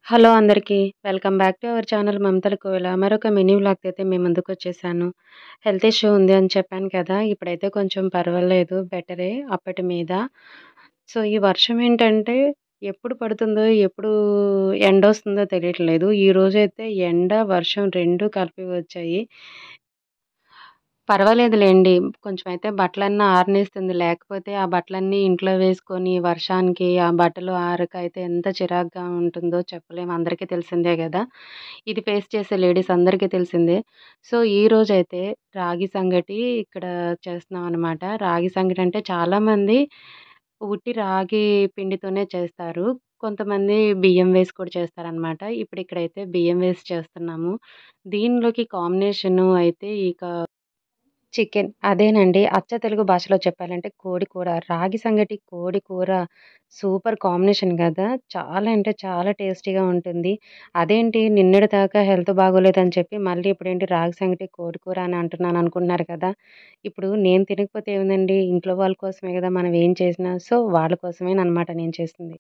Hello అందరికీ. Welcome back to our channel మమతల కోవెల. మరొక mini వ్లాగ్‌తో అయితే మీ ముందుకొచ్చేసాను. హెల్త్ ఇష్యూ ఉంది అని చెప్పాను కదా! ఇప్పుడైతే కొంచెం పర్వాలేదు. బెటరే అప్పటి మీద. సో, ఈ వర్షం ఏంటంటే ఎప్పుడు పడుతుందో, ఎప్పుడు ఎండొస్తుందో తెలియట్లేదు. ఈరోజైతే ఎండ, వర్షం 2 కలిపి వచ్చాయి. పర్వాలేదులెండి. కొంచెం అయితే బట్టలన్నా ఆరనిస్తుంది. లేకపోతే ఆ బట్టలన్నీ ఇంట్లో వేసుకొని వర్షానికి ఆ బట్టలు ఆరక అయితే ఎంత చిరాకుగా ఉంటుందో చెప్పలేము. అందరికీ తెలిసిందే గదా! ఇది ఫేస్ చేసే లేడీస్ అందరికీ తెలిసిందే. సో, ఈరోజైతే రాగి సంగటి ఇక్కడ చేస్తున్నామనమాట. రాగి సంగటి అంటే చాలామంది ఉట్టి రాగి పిండితోనే చేస్తారు. కొంతమంది బియ్యం వేసి కూడా చేస్తారనమాట. ఇప్పుడిక్కడైతే బియ్యం వేసి చేస్తున్నాము. దీనిలోకి కాంబినేషను అయితే ఇక చికెన్. అదేనండి. అచ్చ తెలుగు భాషలో చెప్పాలంటే కోడి కూర. రాగి సంగటి, కోడి కూర సూపర్ కాంబినేషన్ గదా! చాలా అంటే చాలా టేస్టీగా ఉంటుంది. అదేంటి నిన్నటి దాకా హెల్త్ బాగోలేదని చెప్పి మళ్ళీ ఇప్పుడేంటి రాగి సంగటి, కోడి కూర అని అంటున్నాను అనుకుంటున్నారు కదా! ఇప్పుడు నేను తినకపోతే ఏముందండి ఇంట్లో వాళ్ళ కోసమే గదా మనం ఏం చేసినా. సో, వాళ్ళ కోసమేననమాట నేను చేసింది.